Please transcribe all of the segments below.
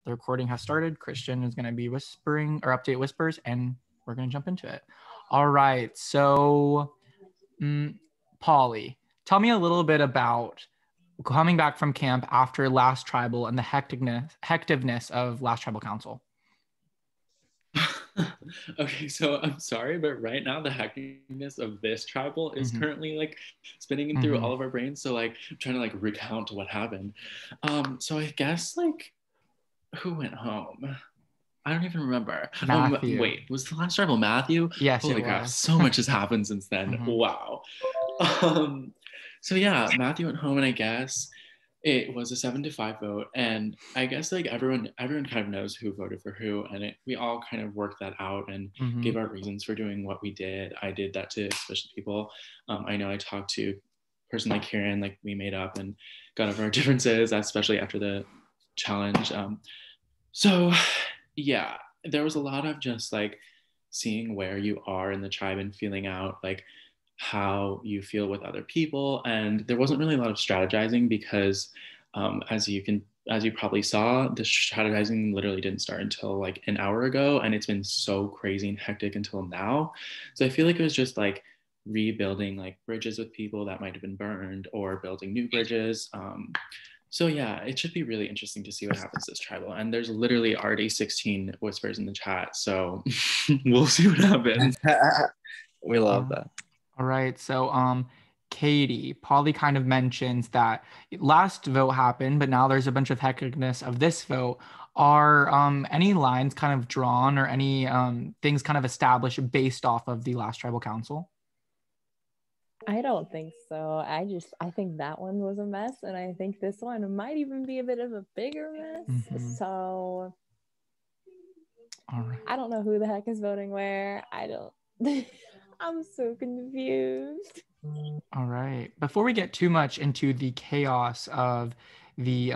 the recording has started. Christian is going to be whispering or update whispers, and we're going to jump into it. All right. So, Polly, tell me a little bit about coming back from camp after last tribal and the hecticness of last tribal council. Okay, so I'm sorry, but right now the hecticness of this tribal is currently like spinning through all of our brains. So like I'm trying to like recount what happened. So I guess like who went home? I don't even remember. Matthew. Wait, was the last tribal Matthew? Yes, Holy crap, so much has happened since then. Wow. So yeah, Matthew went home, and I guess it was a 7-5 vote, and I guess like everyone kind of knows who voted for who, and we all kind of worked that out and gave our reasons for doing what we did. I did that to special people. I know I talked to a person like Kieran, like we made up and got over our differences, especially after the challenge. So yeah, there was a lot of just like seeing where you are in the tribe and feeling out like how you feel with other people. And there wasn't really a lot of strategizing because as you probably saw, the strategizing literally didn't start until like an hour ago, and it's been so crazy and hectic until now. So I feel like it was just like rebuilding like bridges with people that might have been burned or building new bridges. So yeah, it should be really interesting to see what happens this tribal. And there's literally already 16 whispers in the chat, so we'll see what happens. We love that. All right. So Katie, Polly kind of mentions that last vote happened, but now there's a bunch of hecticness of this vote. Are any lines kind of drawn or any things kind of established based off of the last tribal council? I don't think so. I think that one was a mess, and I think this one might even be a bit of a bigger mess. So all right. I don't know who the heck is voting where. I'm so confused. All right. Before we get too much into the chaos of the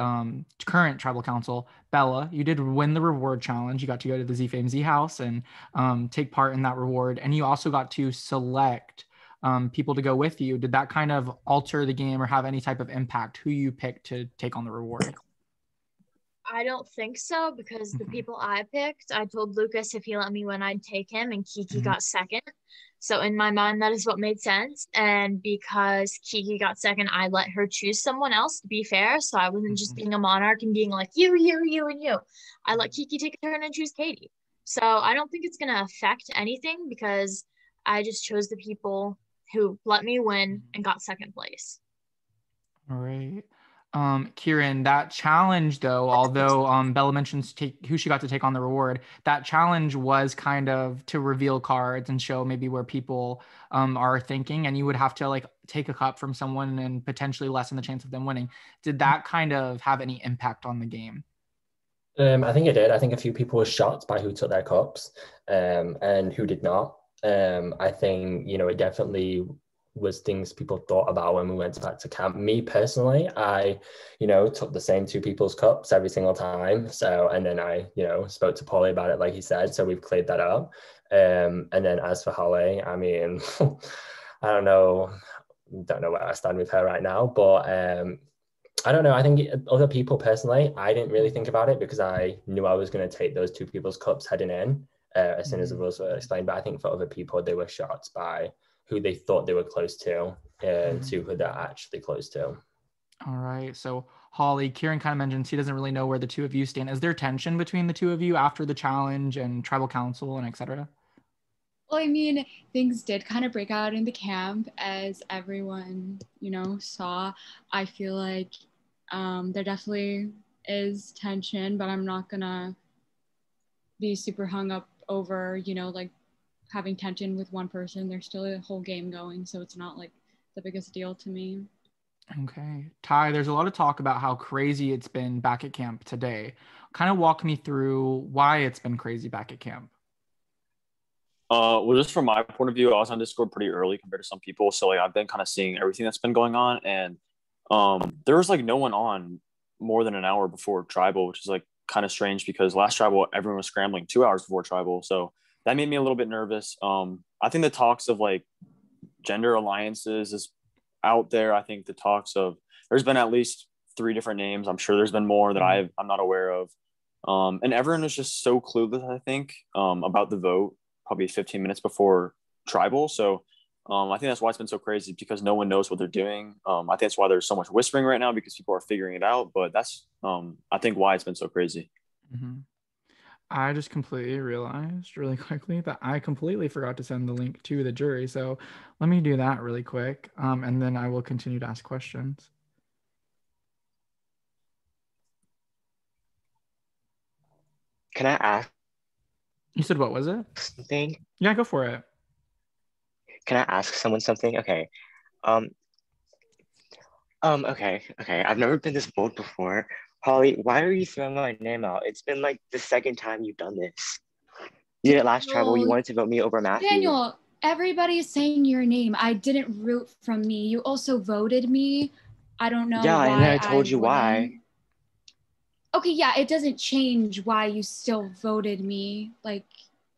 current tribal council, Bella, you did win the reward challenge. You got to go to the Z Fame Z house and take part in that reward, and you also got to select people to go with you. Did that kind of alter the game or have any type of impact who you picked to take on the reward? I don't think so, because the people I picked, I told Lucas if he let me win, I'd take him, and Kiki got second. So in my mind, that is what made sense. And because Kiki got second, I let her choose someone else to be fair. So I wasn't just being a monarch and being like, you, and you. I let Kiki take a turn and choose Katie. So I don't think it's going to affect anything because I just chose the people who let me win and got second place. All right. Kieran, that challenge though, although Bella mentions who she got to take on the reward, that challenge was kind of to reveal cards and show maybe where people are thinking, and you would have to like take a cup from someone and potentially lessen the chance of them winning. Did that kind of have any impact on the game? I think it did. I think a few people were shocked by who took their cups and who did not. I think, it definitely was things people thought about when we went back to camp. Me personally, I, took the same two people's cups every single time. So, and then I, spoke to Polly about it, like he said, so we've cleared that up. And then as for Holly, I mean, I don't know where I stand with her right now, but I don't know. I think other people personally, I didn't really think about it because I knew I was going to take those two people's cups heading in as soon as the rules were explained. But I think for other people, they were shocked by who they thought they were close to and to who they're actually close to. All right. So Holly, Kieran kind of mentions he doesn't really know where the two of you stand. Is there tension between the two of you after the challenge and tribal council and etc.? Well, I mean, things did kind of break out in the camp as everyone, saw. I feel like there definitely is tension, but I'm not gonna be super hung up over, like having tension with one person. There's still a whole game going, so it's not like the biggest deal to me. Okay. Ty, there's a lot of talk about how crazy it's been back at camp today. Kind of walk me through why it's been crazy back at camp. Well, just from my point of view, I was on Discord pretty early compared to some people. So like I've been kind of seeing everything that's been going on, and there was like no one on more than an hour before tribal, which is like kind of strange because last tribal everyone was scrambling 2 hours before tribal. So that made me a little bit nervous. I think the talks of like gender alliances is out there. I think the talks of there's been at least 3 different names. I'm sure there's been more that I'm not aware of. And everyone was just so clueless, I think, about the vote probably 15 minutes before tribal. So I think that's why it's been so crazy, because no one knows what they're doing. I think that's why there's so much whispering right now, because people are figuring it out. But that's, I think, why it's been so crazy. Mm-hmm. I just completely realized really quickly that I completely forgot to send the link to the jury. So let me do that really quick. And then I will continue to ask questions. Can I ask You said, what was it? something? Yeah, go for it. Can I ask someone something? Okay. Um, okay. I've never been this bold before. Holly, why are you throwing my name out? It's been like the second time you've done this. You did it last travel. You wanted to vote me over Matthew. Daniel, everybody is saying your name. I didn't root from me. You also voted me. I don't know Yeah, why. and then I told you why. Okay, yeah, it doesn't change why you still voted me. Like,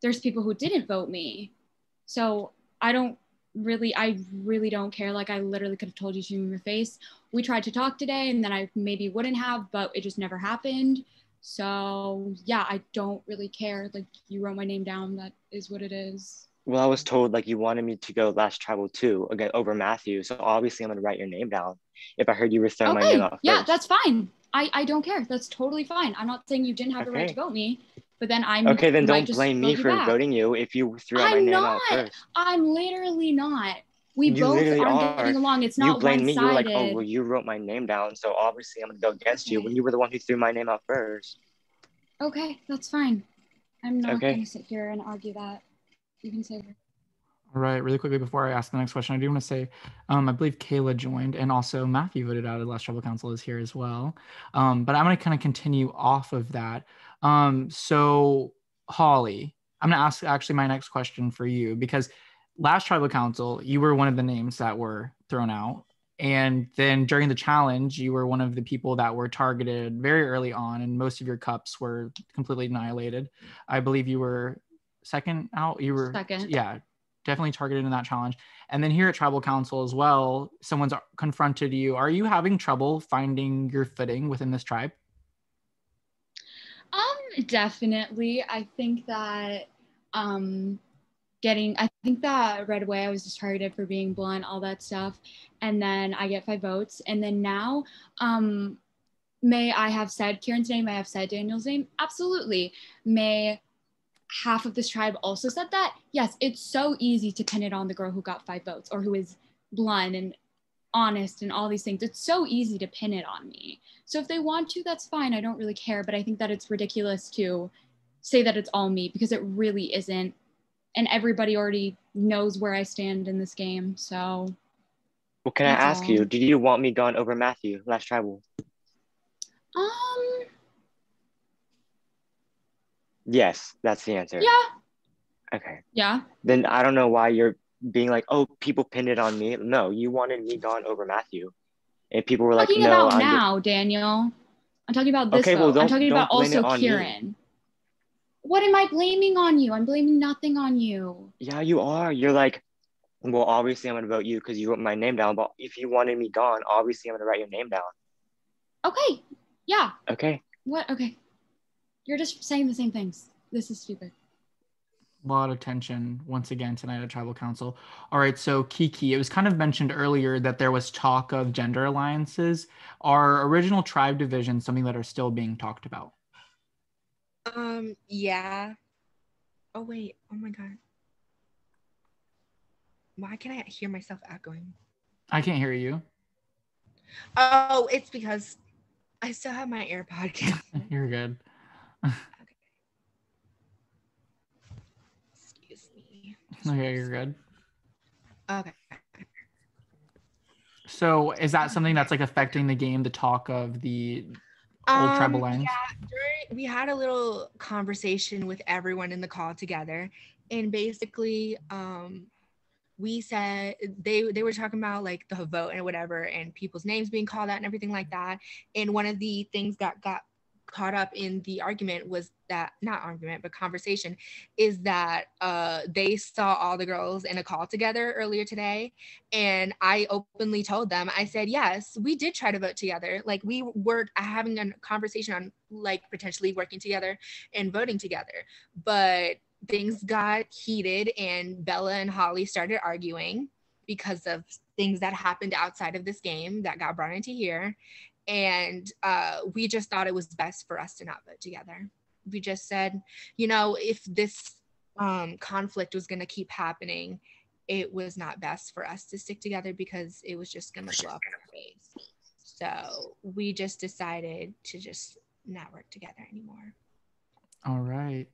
there's people who didn't vote me. So I really don't care. Like, I literally could have told you to your face. We tried to talk today, and then I maybe wouldn't have, but it just never happened. So yeah, I don't really care. Like, you wrote my name down. That is what it is. Well, I was told like you wanted me to go last travel too, again over Matthew. So obviously I'm gonna write your name down if I heard you were throwing my name out Yeah, first. that's fine. I don't care. That's totally fine. I'm not saying you didn't have the right to vote me, but then okay. Then don't blame me for voting you if you threw out my name out first. I'm literally not. We you both literally aren't getting along. It's you not blamed me. You were like, one-sided. oh, well, you wrote my name down, so obviously I'm gonna go against you when you were the one who threw my name out first. Okay, that's fine. I'm not gonna sit here and argue that. You can say. All right, really quickly before I ask the next question, I do want to say, I believe Kayla joined, and also Matthew voted out of the last tribal council is here as well. But I'm going to kind of continue off of that. So Holly, I'm going to ask actually my next question for you, because last tribal council, you were one of the names that were thrown out. And then during the challenge, you were one of the people that were targeted very early on, and most of your cups were completely annihilated. I believe you were second out. You were second. Yeah, definitely targeted in that challenge. And then here at tribal council as well, someone's confronted you. Are you having trouble finding your footing within this tribe? Definitely. I think that right away I was just targeted for being blunt, all that stuff. And then I get 5 votes. And then now, may I have said Kieran's name? May I have said Daniel's name? Absolutely. May half of this tribe also said that? Yes, it's so easy to pin it on the girl who got 5 votes or who is blunt and honest and all these things. It's so easy to pin it on me. So if they want to, that's fine. I don't really care. But I think that it's ridiculous to say that it's all me, because it really isn't. And everybody already knows where I stand in this game. So. Well, can I ask you, did you want me gone over Matthew last tribal? Yes, that's the answer. Yeah. Okay. Yeah. Then I don't know why you're being like, oh, people pinned it on me. No, you wanted me gone over Matthew. And people were like, no. I'm now, Daniel. I'm talking about this. Okay, well, I'm talking about also Kieran. Me. What am I blaming on you? I'm blaming nothing on you. Yeah, you are. You're like, well, obviously I'm going to vote you because you wrote my name down. But if you wanted me gone, obviously I'm going to write your name down. Okay. Yeah. Okay. What? Okay. You're just saying the same things. This is stupid. A lot of tension once again tonight at tribal council. All right, so Kiki, it was kind of mentioned earlier that there was talk of gender alliances. Are original tribe divisions something that are still being talked about? Yeah. Oh wait, oh my god. Why can I hear myself echoing? I can't hear you. Oh, it's because I still have my AirPod. You're good. Okay. Excuse me. Okay, you're good. Okay. So is that something that's like affecting the game, the talk of the old tribal lines? Yeah, we had a little conversation with everyone in the call together, and basically we said they were talking about like the vote and whatever and people's names being called out and everything like that. And one of the things that got caught up in the argument was that, not argument, but conversation, is that they saw all the girls in a call together earlier today. And I openly told them, I said, yes, we did try to vote together. Like, we were having a conversation on like potentially working together and voting together. But things got heated and Bella and Holly started arguing because of things that happened outside of this game that got brought into here. And we just thought it was best for us to not vote together. We just said, if this conflict was going to keep happening, it was not best for us to stick together because it was just going to blow up in our face. So we just decided to just not work together anymore. All right.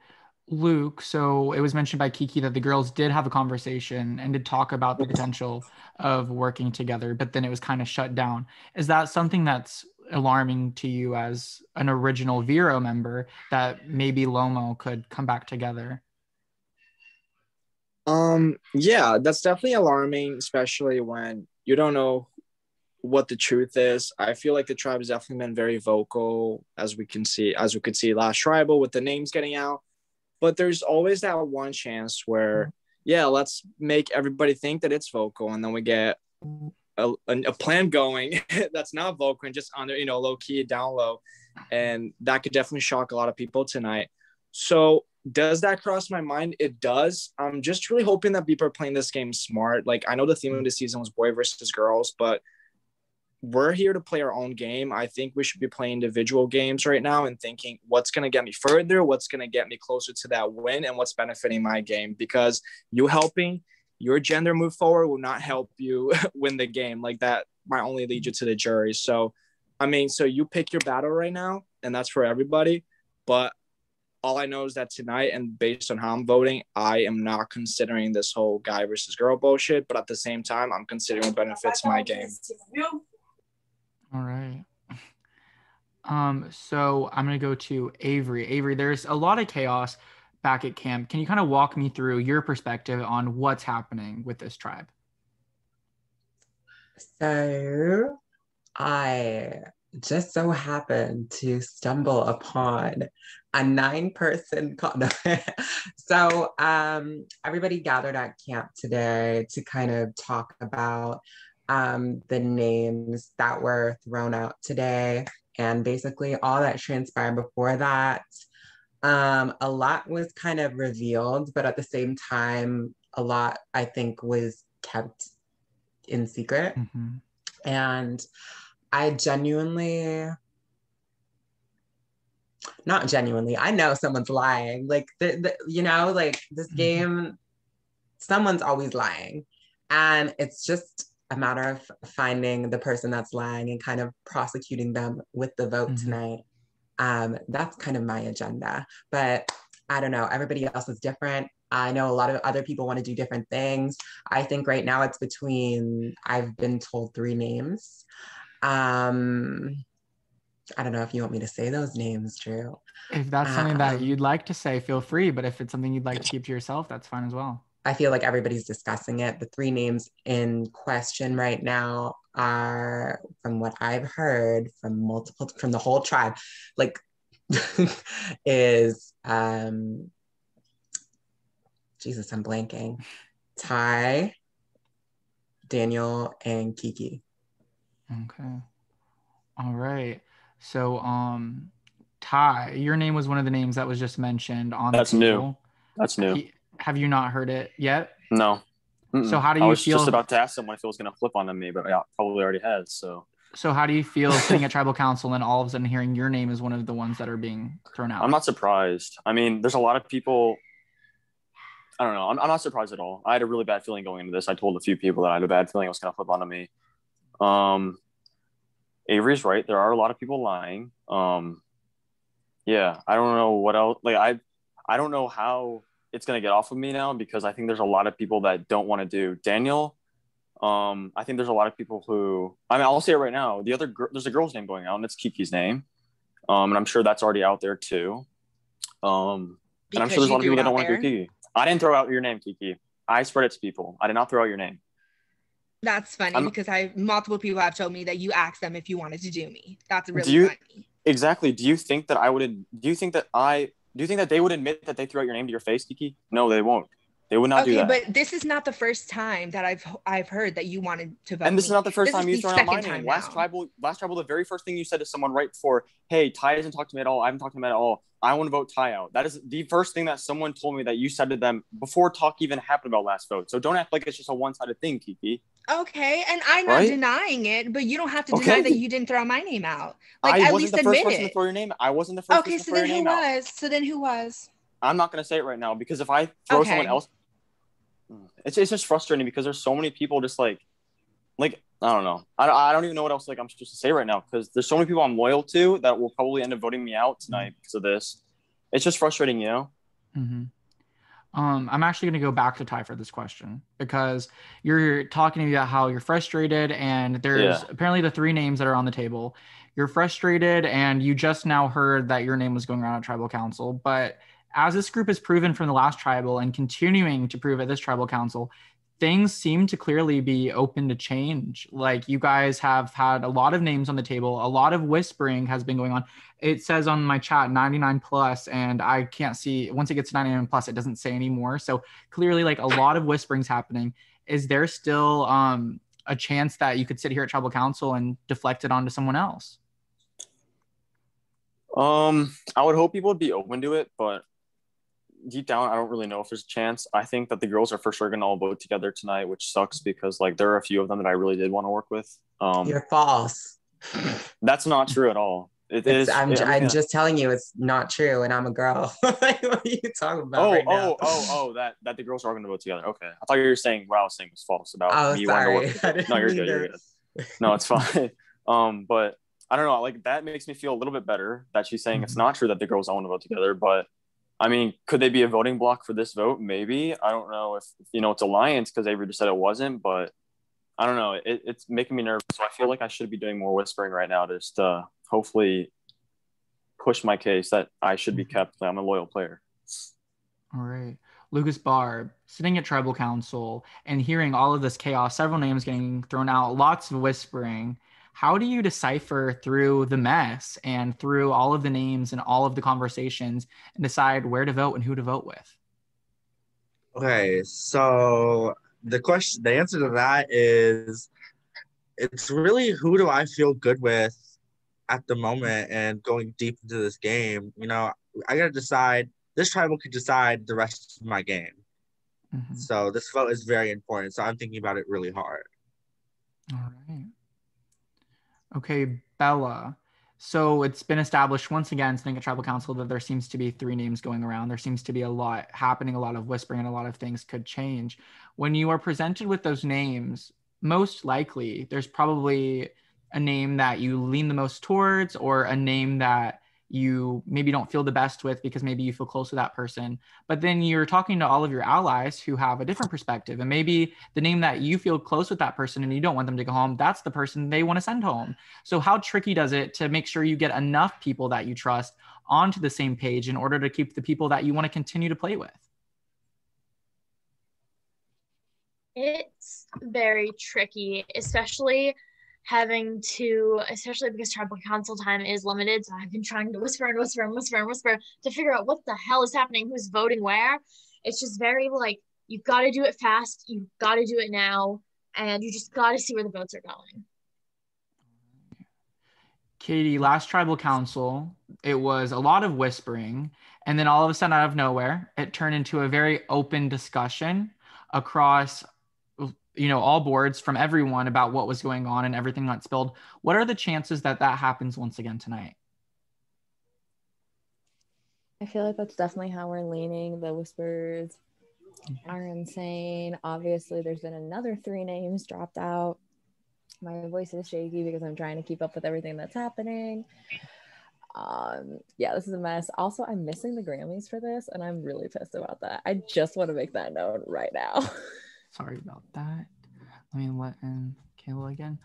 Luke, so it was mentioned by Kiki that the girls did have a conversation and did talk about the potential of working together, but then it was kind of shut down. Is that something that's alarming to you as an original Vero member, that maybe Lomo could come back together? Yeah, that's definitely alarming, especially when you don't know what the truth is. I feel like the tribe has definitely been very vocal, as we could see last tribal with the names getting out. But there's always that one chance where, yeah, let's make everybody think that it's vocal, and then we get a plan going that's not vocal and just under, low key, down low, and that could definitely shock a lot of people tonight. So does that cross my mind? It does. I'm just really hoping that people are playing this game smart. Like, I know the theme of the season was boy versus girls, but we're here to play our own game. I think we should be playing individual games right now and thinking what's going to get me further, what's going to get me closer to that win, and what's benefiting my game. Because you helping your gender move forward will not help you win the game. Like, that might only lead you to the jury. So, so you pick your battle right now, and that's for everybody. But all I know is that tonight, and based on how I'm voting, I am not considering this whole guy versus girl bullshit. But at the same time, I'm considering what benefits my game. All right. So I'm going to go to Avery. Avery, there's a lot of chaos back at camp. Can you kind of walk me through your perspective on what's happening with this tribe? So I just so happened to stumble upon a 9-person call. So everybody gathered at camp today to kind of talk about the names that were thrown out today, and basically all that transpired before that. A lot was kind of revealed, but at the same time, a lot, I think, was kept in secret. Mm-hmm. And I I know someone's lying. Like, like this game, someone's always lying. And it's just a matter of finding the person that's lying and kind of prosecuting them with the vote tonight. That's kind of my agenda. But I don't know, everybody else is different. I know a lot of other people want to do different things. I think right now it's between, I've been told 3 names. I don't know if you want me to say those names, Drew. If that's something that you'd like to say, feel free. But if it's something you'd like to keep to yourself, that's fine as well. I feel like everybody's discussing it. The 3 names in question right now are, from what I've heard from the whole tribe, like, is, Jesus, I'm blanking. Ty, Daniel, and Kiki. Okay. All right. So, Ty, your name was one of the names that was just mentioned on That's the table. new. That's new. Have you not heard it yet? No. Mm-mm. So how do you feel? I was just about to ask someone if it was going to flip onto me, but yeah, probably already has. So how do you feel sitting at tribal council and all of a sudden hearing your name is one of the ones that are being thrown out? I'm not surprised. I mean, there's a lot of people. I don't know. I'm not surprised at all. I had a really bad feeling going into this. I told a few people that I had a bad feeling it was going to flip onto me. Avery's right. There are a lot of people lying. Yeah, I don't know what else. Like, I don't know how it's going to get off of me now, because I think there's a lot of people that don't want to do Daniel. I think there's a lot of people who, I'll say it right now. There's a girl's name going out, and it's Kiki's name. And I'm sure that's already out there too. And I'm sure there's a lot of people that don't want to do Kiki. I didn't throw out your name, Kiki. I spread it to people. I did not throw out your name. That's funny because multiple people have told me that you asked them if you wanted to do me. That's really funny. Exactly. Do you think that they would admit that they threw out your name to your face, Kiki? No, they won't. They would not do Okay, that. but this is not the first time that I've heard that you wanted to vote And this me. is not the first This time is you the thrown out my second name. time Last now. tribal, the very first thing you said to someone right before, hey, Ty hasn't talked to me at all. I haven't talked to him at all. I want to vote Ty out. That is the first thing that someone told me that you said to them before talk even happened about last vote. So don't act like it's just a one-sided thing, Kiki. Okay, and I'm not denying it, but you don't have to deny that you didn't throw my name out. Like, I at wasn't least the first admit person it. to throw your name. I wasn't the first Okay, person to so throw then your who name out. was? So then who was? I'm not going to say it right now because if I throw someone else, it's just frustrating because there's so many people just like I don't know. I don't even know what else I'm supposed to say right now because there's so many people I'm loyal to that will probably end up voting me out tonight because of this. It's just frustrating, you know? Mm-hmm. I'm actually going to go back to Ty for this question because you're talking about how you're frustrated and there's apparently the 3 names that are on the table. You're frustrated and you just now heard that your name was going around at tribal council. But as this group has proven from the last tribal and continuing to prove at this tribal council, things seem to clearly be open to change. Like you guys have had a lot of names on the table. A lot of whispering has been going on. It says on my chat 99 plus, and I can't see once it gets to 99 plus, it doesn't say anymore. So clearly like a lot of whispering's happening. Is there still a chance that you could sit here at tribal council and deflect it onto someone else? I would hope people would be open to it, but deep down, I don't really know if there's a chance. I think that the girls are for sure going to all vote together tonight, which sucks because like there are a few of them that I really did want to work with. You're false. That's not true at all. I'm just telling you it's not true, and I'm a girl. What are you talking about now? That the girls are going to vote together. Okay, I thought you were saying what I was saying was false about me wanting to work with them. No, you're good. You're good. No, it's fine. But I don't know. Like that makes me feel a little bit better that she's saying it's not true that the girls don't want to vote together. But I mean, could they be a voting block for this vote? Maybe. I don't know if it's alliance because Avery just said it wasn't, but I don't know. It's making me nervous. So I feel like I should be doing more whispering right now to just hopefully push my case that I should be kept. I'm a loyal player. All right. Lucas Barb, sitting at tribal council and hearing all of this chaos, several names getting thrown out, lots of whispering. How do you decipher through the mess and through all of the names and all of the conversations and decide where to vote and who to vote with? Okay, so the answer to that is it's really who do I feel good with at the moment and going deep into this game. I gotta decide. This tribal could decide the rest of my game. Mm-hmm. So this vote is very important. So I'm thinking about it really hard. All right. Okay, Bella. So it's been established once again, sitting at tribal council, that there seems to be 3 names going around. There seems to be a lot happening, a lot of whispering, and a lot of things could change. When you are presented with those names, most likely there's probably a name that you lean the most towards or a name that you maybe don't feel the best with because maybe you feel close to that person. But then you're talking to all of your allies who have a different perspective. And maybe the name that you feel close with that person and you don't want them to go home, that's the person they want to send home. So how tricky does it to make sure you get enough people that you trust onto the same page in order to keep the people that you want to continue to play with? It's very tricky, especially because tribal council time is limited. So I've been trying to whisper to figure out what the hell is happening, who's voting where. It's just very like, you've got to do it fast. You've got to do it now. And you just got to see where the votes are going. Katie, last tribal council, it was a lot of whispering. And then all of a sudden, out of nowhere, it turned into a very open discussion across all boards from everyone about what was going on and everything that spilled. What are the chances that happens once again tonight? I feel like that's definitely how we're leaning. The whispers are insane. Obviously, there's been another 3 names dropped out. My voice is shaky because I'm trying to keep up with everything that's happening. This is a mess. Also, I'm missing the Grammys for this, and I'm really pissed about that. I just want to make that known right now. Sorry about that. Let me let in Kayla again.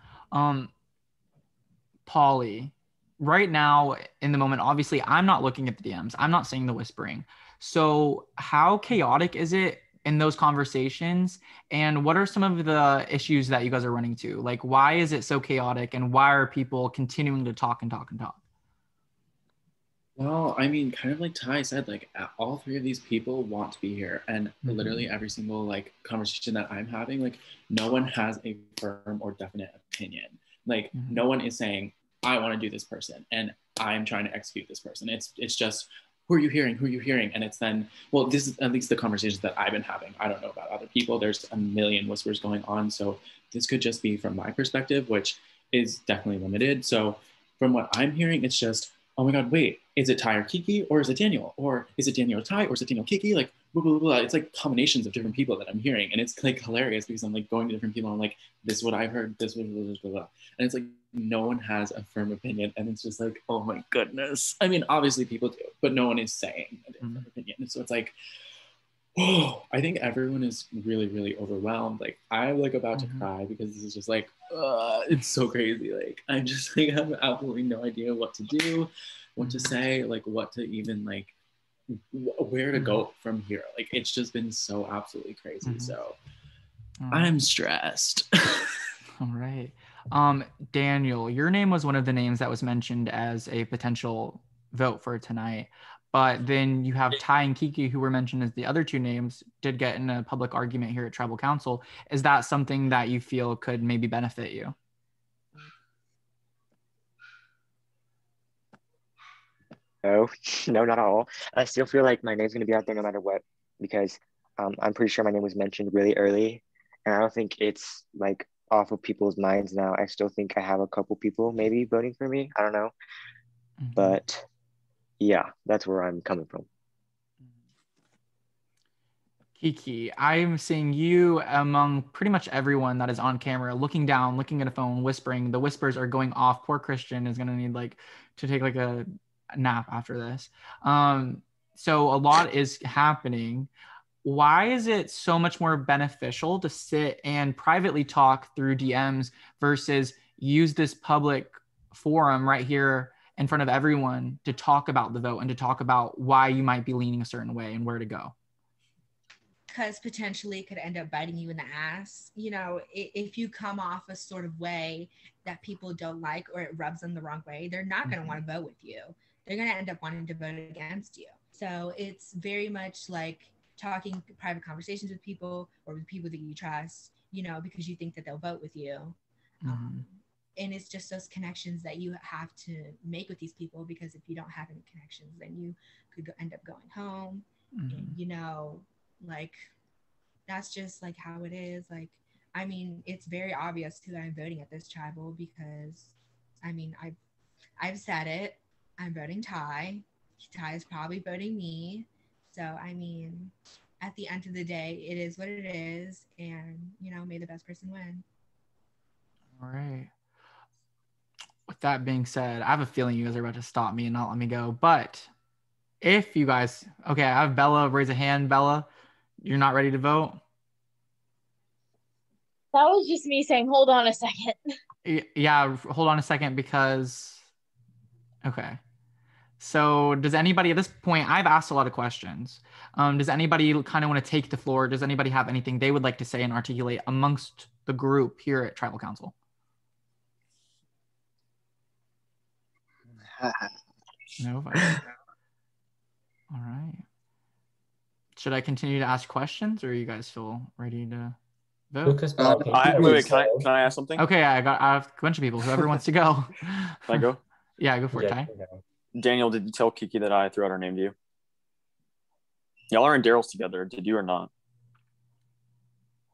Polly, right now in the moment, obviously I'm not looking at the DMs. I'm not seeing the whispering. So how chaotic is it in those conversations? And what are some of the issues that you guys are running to? Like, why is it so chaotic? And why are people continuing to talk and talk and talk? Well, I mean, kind of like Ty said, like all three of these people want to be here, and literally every single like conversation that I'm having, like no one has a firm or definite opinion. Like no one is saying, I want to do this person and I'm trying to execute this person. It's just, who are you hearing? Who are you hearing? And it's then, well, this is at least the conversations that I've been having. I don't know about other people. There's a million whispers going on. So this could just be from my perspective, which is definitely limited. So from what I'm hearing, it's just, oh my God, wait, is it Ty or Kiki, or is it Daniel? Or is it Daniel or Ty, or is it Daniel Kiki? Like, blah, blah, blah. It's like combinations of different people that I'm hearing. And it's like hilarious because I'm like going to different people. I'm like, this is what I heard, this, blah, blah, blah, blah, blah. And it's like, no one has a firm opinion. And it's just like, oh my goodness. I mean, obviously people do, but no one is saying a different opinion. And so it's like, oh, I think everyone is really, really overwhelmed. Like I'm like about to cry because this is just like, it's so crazy. Like I'm just like, I have absolutely no idea what to do, what to say, like what to even like, where to go from here. Like it's just been so absolutely crazy. So I'm stressed. All right. Daniel, your name was one of the names that was mentioned as a potential vote for tonight. But then you have Ty and Kiki, who were mentioned as the other two names, did get in a public argument here at Tribal Council. Is that something that you feel could maybe benefit you? No, no, not at all. I still feel like my name's going to be out there no matter what, because I'm pretty sure my name was mentioned really early. And I don't think it's like off of people's minds now. I still think I have a couple people maybe voting for me. I don't know. But yeah, that's where I'm coming from. Kiki, I'm seeing you among pretty much everyone that is on camera, looking down, looking at a phone, whispering. The whispers are going off. Poor Christian is going to need like to take like a nap after this. So a lot is happening. Why is it so much more beneficial to sit and privately talk through DMs versus use this public forum right here in front of everyone to talk about the vote and to talk about why you might be leaning a certain way and where to go? Because potentially it could end up biting you in the ass. You know, if you come off a sort of way that people don't like or it rubs them the wrong way, they're not going to want to vote with you. They're going to end up wanting to vote against you. So it's very much like talking private conversations with people or with people that you trust, you know, because you think that they'll vote with you. And it's just those connections that you have to make with these people, because if you don't have any connections, then you could end up going home and, you know, like that's just like how it is. Like, I mean, it's very obvious who I'm voting at this tribal, because I mean, I've said it. I'm voting Ty. Ty is probably voting me. So I mean, at the end of the day, it is what it is, and you know, may the best person win. All right. With that being said, I have a feeling you guys are about to stop me and not let me go. But if you guys, okay, I have Bella raise a hand. Bella, you're not ready to vote? That was just me saying, hold on a second. Yeah, hold on a second because, okay. So does anybody at this point, I've asked a lot of questions. Does anybody kind of want to take the floor? Does anybody have anything they would like to say and articulate amongst the group here at Tribal Council? Nobody. All right. Should I continue to ask questions, or you guys feel ready to vote? Lucas, wait, can I ask something? Okay, I have a bunch of people. Whoever wants to go. Can I go? Yeah, go for it, Ty. Daniel, did you tell Kiki that I threw out her name to you? Y'all are in Daryl's together. Did you or not?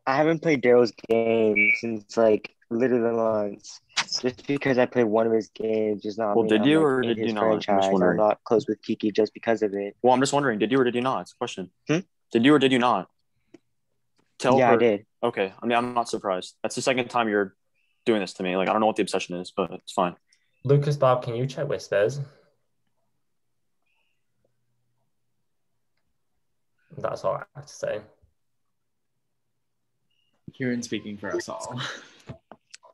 I haven't played Daryl's game since like literally months. Just because I played one of his games does not mean did you I'm, or like, in did his you not? franchise. I'm not close with Kiki just because of it. Well, I'm just wondering, did you or did you not? It's a question. Did you or did you not tell her? I did. Okay. I mean, I'm not surprised. That's the second time you're doing this to me. Like, I don't know what the obsession is, but it's fine. Lucas, Bob, can you check whispers? That's all I have to say. Kieran speaking for us all.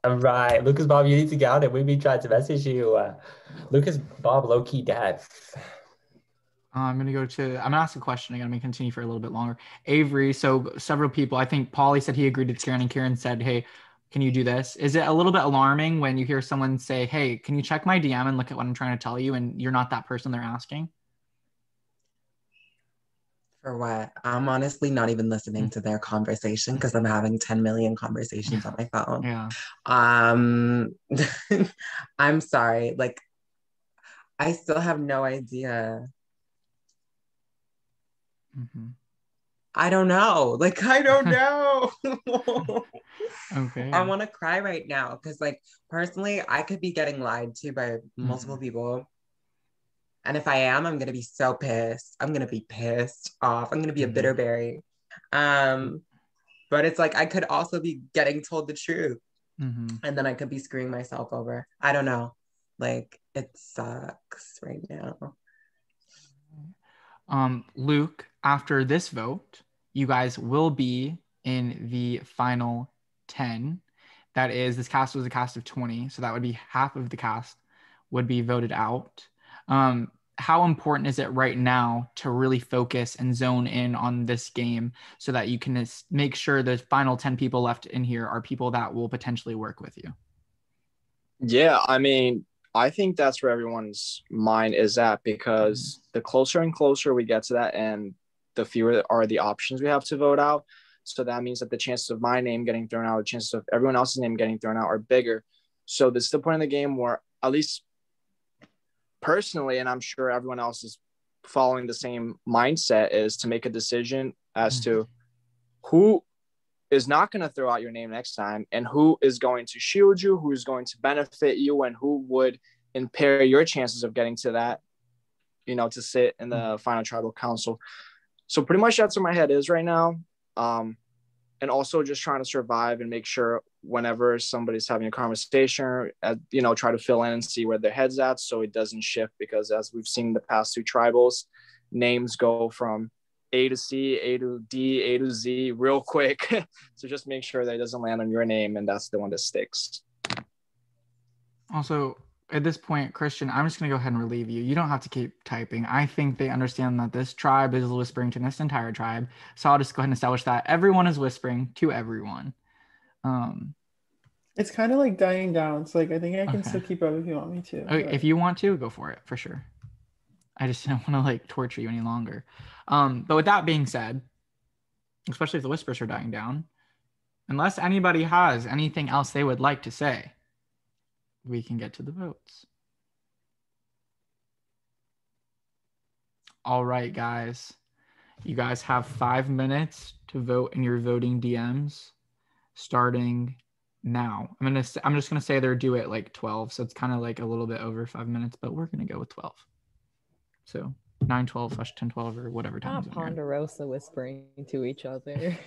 All right, Lucas, Bob, you need to get on it. We've been trying to message you. Lucas, Bob, low-key dead. I'm gonna ask a question again. I'm gonna continue for a little bit longer. Avery, so several people, I think Paulie said he agreed with Kieran, and Kieran said, hey, Can you do this? Is it a little bit alarming when you hear someone say, hey, can you check my DM and look at what I'm trying to tell you, and you're not that person they're asking? For what? I'm honestly not even listening to their conversation because I'm having 10 million conversations on my phone. Yeah. I'm sorry. Like, I still have no idea. Mm-hmm. I don't know. Like, I don't know. Okay. I want to cry right now because, like, personally, I could be getting lied to by multiple people. And if I am, I'm going to be so pissed. I'm going to be pissed off. I'm going to be a bitter berry. But it's like, I could also be getting told the truth. And then I could be screwing myself over. I don't know. Like, it sucks right now. Luke, after this vote, you guys will be in the final 10. That is, this cast was a cast of 20, so that would be half of the cast would be voted out. How important is it right now to really focus and zone in on this game so that you can make sure the final 10 people left in here are people that will potentially work with you? Yeah, I mean, I think that's where everyone's mind is at, because the closer and closer we get to that end, the fewer are the options we have to vote out. So that means that the chances of my name getting thrown out, the chances of everyone else's name getting thrown out are bigger. So this is the point in the game where, at least personally, and I'm sure everyone else is following the same mindset, is to make a decision as to who is not going to throw out your name next time, and who is going to shield you, who is going to benefit you, and who would impair your chances of getting to that, to sit in the final tribal council. So pretty much that's where my head is right now. And also just trying to survive and make sure whenever somebody's having a conversation, try to fill in and see where their head's at so it doesn't shift, because as we've seen in the past two tribals, names go from A to C, A to D, A to Z real quick. So just make sure that it doesn't land on your name and that's the one that sticks. Also, at this point, Christian, I'm just going to go ahead and relieve you. You don't have to keep typing. I think they understand that this tribe is whispering to this entire tribe. So I'll just go ahead and establish that everyone is whispering to everyone. It's kind of like dying down. It's like, I think I can still keep up if you want me to. Okay, if you want to, go for it, for sure. I just don't want to torture you any longer. But with that being said, especially if the whispers are dying down, unless anybody has anything else they would like to say, we can get to the votes. All right, guys. You guys have 5 minutes to vote in your voting DMs starting now. I'm just gonna say they're due at 12, so it's kind of a little bit over 5 minutes, but we're gonna go with 12. So 9:12 / 10:12 or whatever time. Not Ponderosa whispering to each other.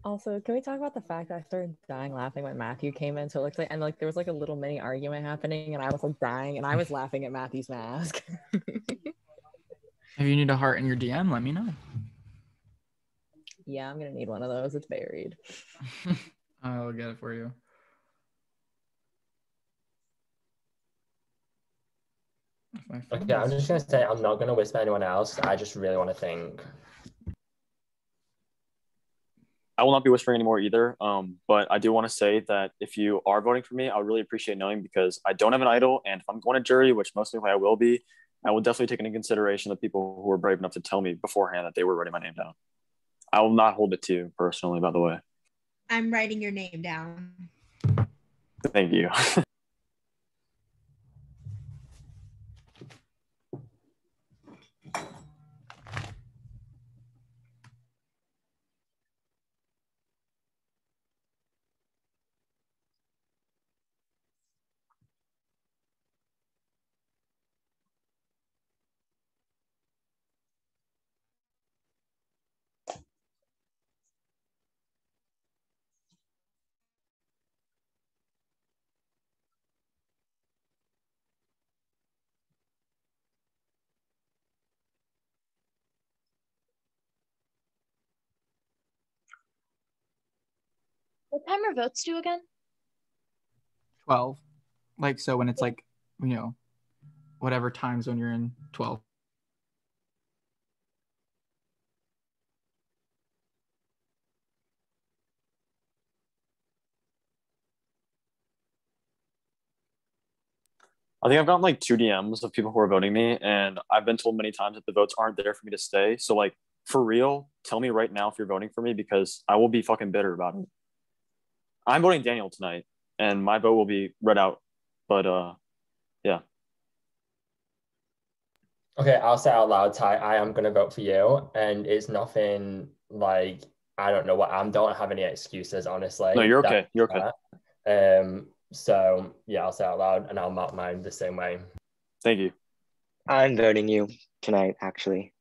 Also, can we talk about the fact that I started dying laughing when Matthew came in? So it looks like, and there was a little mini argument happening, and I was dying, and I was laughing at Matthew's mask. If you need a heart in your DM, let me know. Yeah, I'm gonna need one of those. It's buried. I'll get it for you. Okay, I'm just gonna say I'm not gonna whisper anyone else. I just really want to think. I will not be whispering anymore either. But I do want to say that if you are voting for me, I would really appreciate knowing, because I don't have an idol, and if I'm going to jury, which most likely I will be, I will definitely take into consideration the people who were brave enough to tell me beforehand that they were writing my name down. I will not hold it to you personally, by the way. I'm writing your name down. Thank you. What time are votes due again? 12. So when it's whatever time zone you're in, 12. I think I've gotten like 2 DMs of people who are voting me, and I've been told many times that the votes aren't there for me to stay. So like for real, tell me right now if you're voting for me because I will be fucking bitter about it. I'm voting Daniel tonight, and my vote will be read out. But yeah. Okay, I'll say out loud, Ty, I am gonna vote for you, and it's nothing like I don't know what I don't have any excuses, honestly. No, you're okay. You're okay. So yeah, I'll say out loud, and I'll mark mine the same way. Thank you. I'm voting you tonight, actually.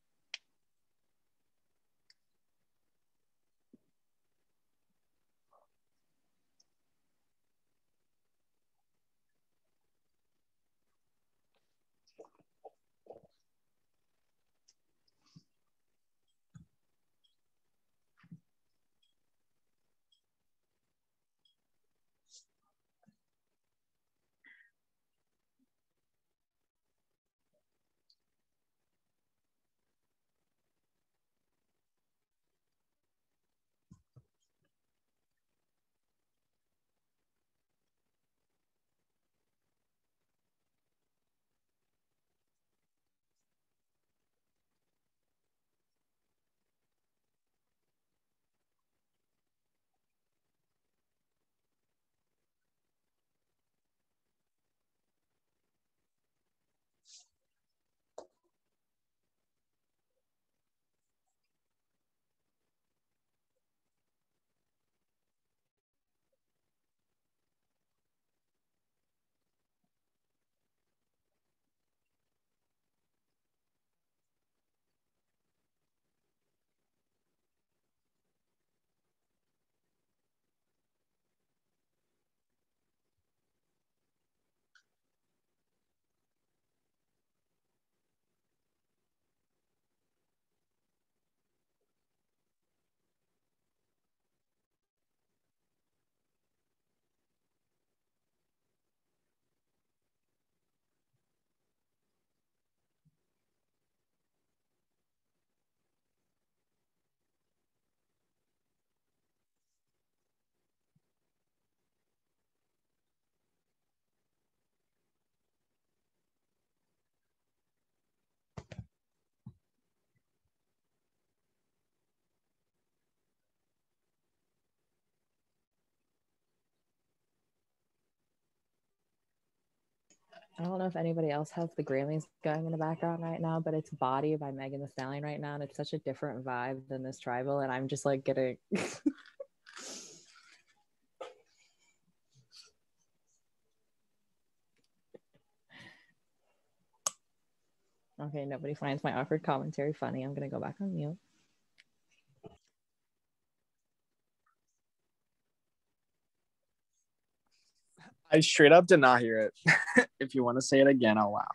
I don't know if anybody else has the Grammys going in the background right now, but it's Body by Megan Thee Stallion right now, and it's such a different vibe than this tribal, and I'm just like getting Okay, nobody finds my awkward commentary funny. I'm gonna go back on mute. I straight up did not hear it. If you want to say it again, I'll laugh.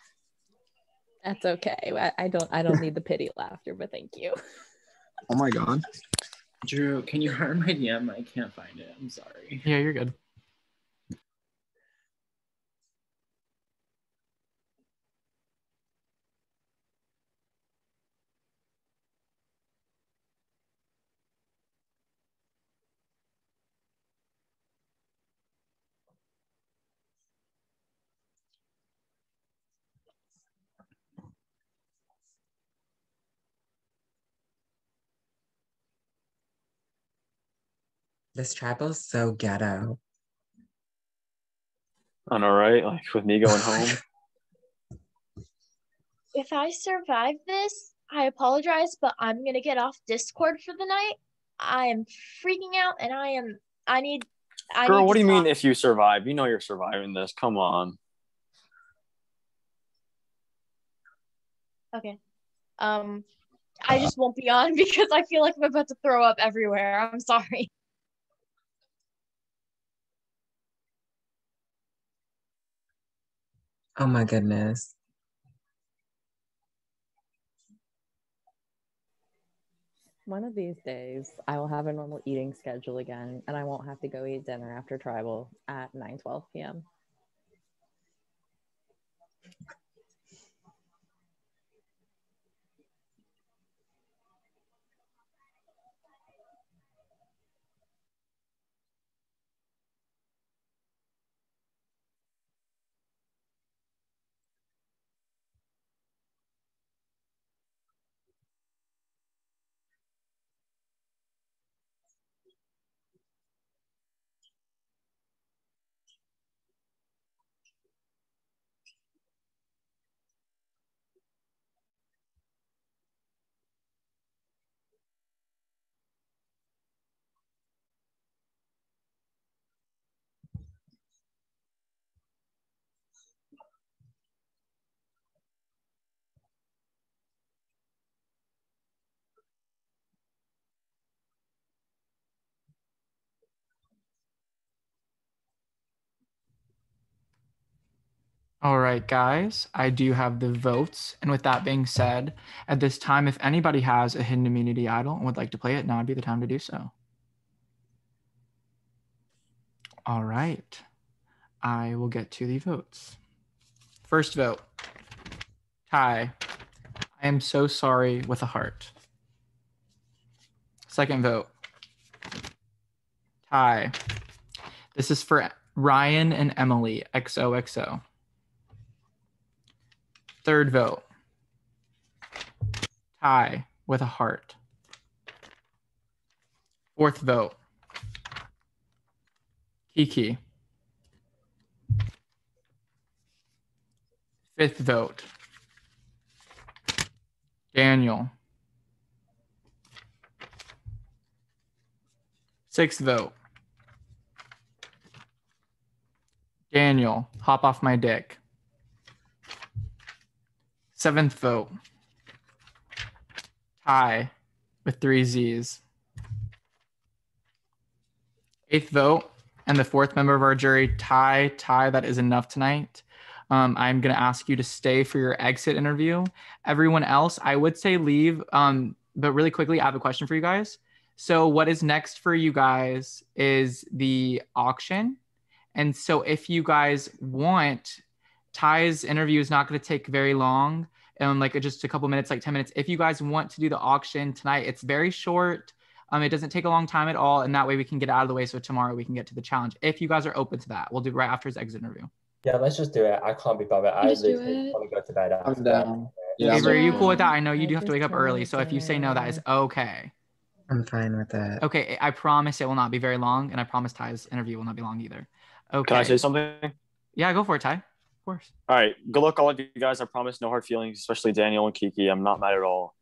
That's okay. I don't need the pity laughter, but thank you. Oh my god. Drew, can you heart my DM? I can't find it. I'm sorry. Yeah, you're good. This tribal's so ghetto. I know, right? Like with me going home. If I survive this, I apologize, but I'm gonna get off Discord for the night. I am freaking out, and I need. Girl, what do you talk. mean if you survive? You know you're surviving this. Come on. Okay. I just won't be on because I feel like I'm about to throw up everywhere. I'm sorry. Oh my goodness. One of these days, I will have a normal eating schedule again, and I won't have to go eat dinner after tribal at 9:12 p.m. All right, guys, I do have the votes. And with that being said, at this time, if anybody has a hidden immunity idol and would like to play it, now would be the time to do so. All right, I will get to the votes. First vote, Ty. I am so sorry with a heart. Second vote, Ty. This is for Ryan and Emily, XOXO. Third vote, Ty with a heart. Fourth vote, Kiki. Fifth vote, Daniel. Sixth vote, Daniel, hop off my dick. Seventh vote, Ty with 3 Z's. Eighth vote, and the fourth member of our jury, Ty, that is enough tonight. I'm going to ask you to stay for your exit interview. Everyone else, I would say leave, but really quickly, I have a question for you guys. So what is next for you guys is the auction. And so if you guys want, Ty's interview is not going to take very long, like just a couple minutes, like 10 minutes. If you guys want to do the auction tonight, it's very short. It doesn't take a long time at all. And that way we can get out of the way. So tomorrow we can get to the challenge. If you guys are open to that, we'll do it right after his exit interview. Yeah, let's just do it. I can't be bothered. I literally want to go to bed after. I'm down. Yeah, Avery, are you cool with that? I know you do have to wake up early. So if you say no, that is okay. I'm fine with that. Okay, I promise it will not be very long. And I promise Ty's interview will not be long either. Okay. Can I say something? Yeah, go for it, Ty. Of course. All right. Good luck, all of you guys. I promise no hard feelings, especially Daniel and Kiki. I'm not mad at all.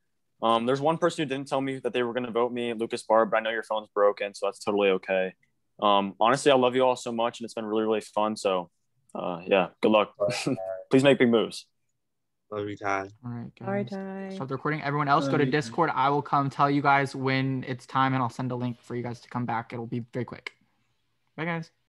There's one person who didn't tell me that they were going to vote me, Lucas Barr, but I know your phone's broken, so that's totally okay. Honestly, I love you all so much, and it's been really, really fun. So, yeah, good luck. Please make big moves. Love you, Ty. All right, guys. All right, Ty. Stop the recording. Everyone else, go to Discord. I will come tell you guys when it's time, and I'll send a link for you guys to come back. It'll be very quick. Bye, guys.